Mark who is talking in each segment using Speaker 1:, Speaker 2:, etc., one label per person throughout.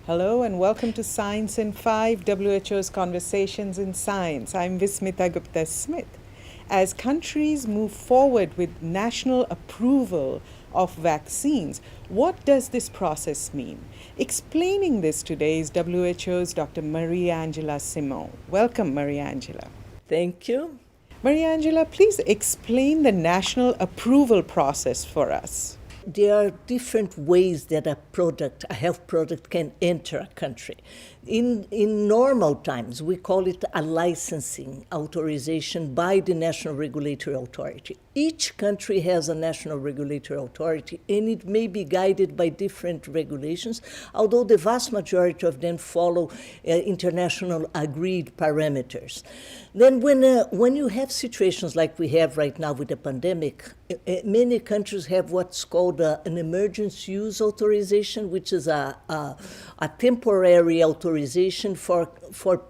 Speaker 1: Hello and welcome to Science in 5, WHO's Conversations in Science. I'm Vismita Gupta-Smith. As countries move forward with national approval of vaccines, what does this process mean? Explaining this today is WHO's Dr. Mariangela Simao. Welcome, Mariangela.
Speaker 2: Thank you.
Speaker 1: Mariangela, please explain the national approval process for us.
Speaker 2: There are different ways that a health product can enter a country. In normal times, we call it a licensing authorization by the National Regulatory Authority. Each country has a national regulatory authority, and it may be guided by different regulations, although the vast majority of them follow international agreed parameters. Then when you have situations like we have right now with the pandemic, many countries have what's called an emergency use authorization, which is a temporary authorization for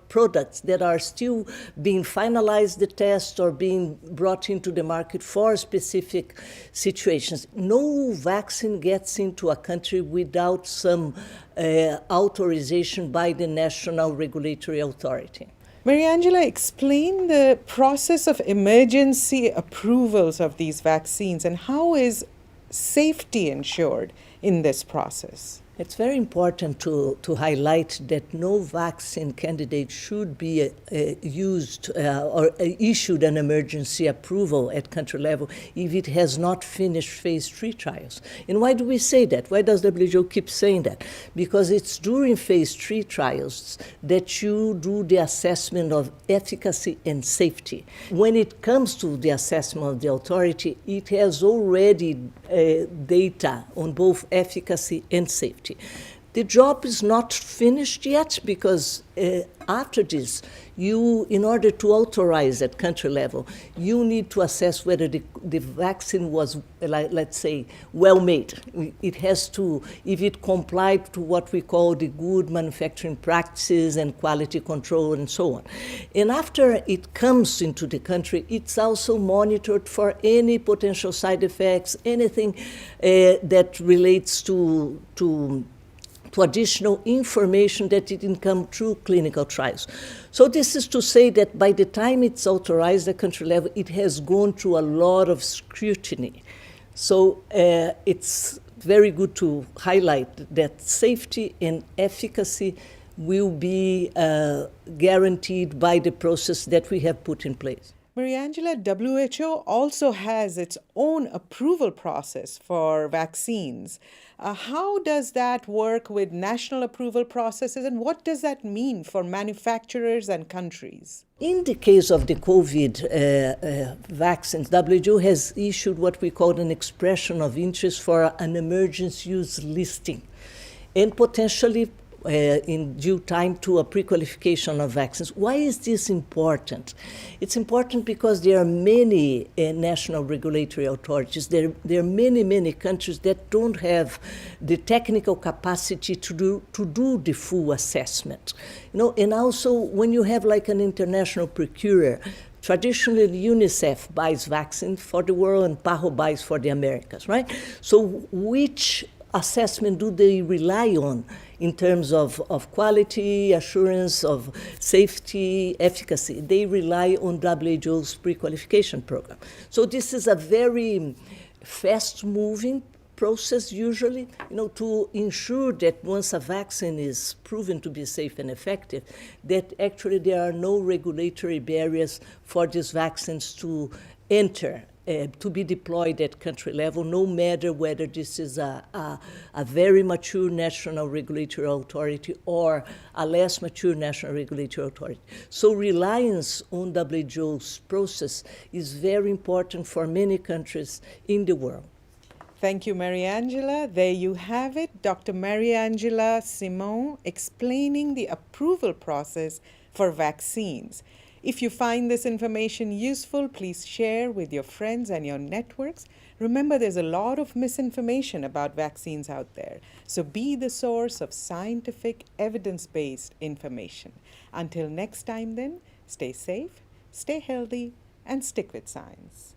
Speaker 2: products that are still being finalized, the test, or being brought into the market for specific situations. No vaccine gets into a country without some authorization by the National Regulatory Authority.
Speaker 1: Mariangela, explain the process of emergency approvals of these vaccines and how is safety ensured in this process?
Speaker 2: It's very important to highlight that no vaccine candidate should be used or issued an emergency approval at country level if it has not finished phase 3 trials. And why do we say that? Why does WHO keep saying that? Because it's during phase 3 trials that you do the assessment of efficacy and safety. When it comes to the assessment of the authority, it has already data on both efficacy and safety. The job is not finished yet because after this, in order to authorize at country level, you need to assess whether the vaccine was, let's say, well made. It has to, if it complied to what we call the good manufacturing practices and quality control and so on. And after it comes into the country, it's also monitored for any potential side effects, anything that relates to additional information that didn't come through clinical trials. So this is to say that by the time it's authorized at country level, it has gone through a lot of scrutiny. So it's very good to highlight that safety and efficacy will be guaranteed by the process that we have put in place.
Speaker 1: Mariangela, WHO also has its own approval process for vaccines. How does that work with national approval processes, and what does that mean for manufacturers and countries?
Speaker 2: In the case of the COVID vaccines, WHO has issued what we call an expression of interest for an emergency use listing, and potentially in due time to a pre-qualification of vaccines. Why is this important? It's important because there are many national regulatory authorities. There are many countries that don't have the technical capacity to do the full assessment. And also when you have like an international procurer, traditionally, UNICEF buys vaccines for the world and PAHO buys for the Americas, right? So which assessment do they rely on in terms of quality, assurance, of safety, efficacy? They rely on WHO's pre-qualification program. So this is a very fast-moving process usually, to ensure that once a vaccine is proven to be safe and effective, that actually there are no regulatory barriers for these vaccines to enter, to be deployed at country level, no matter whether this is a very mature national regulatory authority or a less mature national regulatory authority. So reliance on WHO's process is very important for many countries in the world.
Speaker 1: Thank you, Mariangela. There you have it, Dr. Mariangela Simao explaining the approval process for vaccines. If you find this information useful, please share with your friends and your networks. Remember, there's a lot of misinformation about vaccines out there. So be the source of scientific, evidence-based information. Until next time then, stay safe, stay healthy, and stick with science.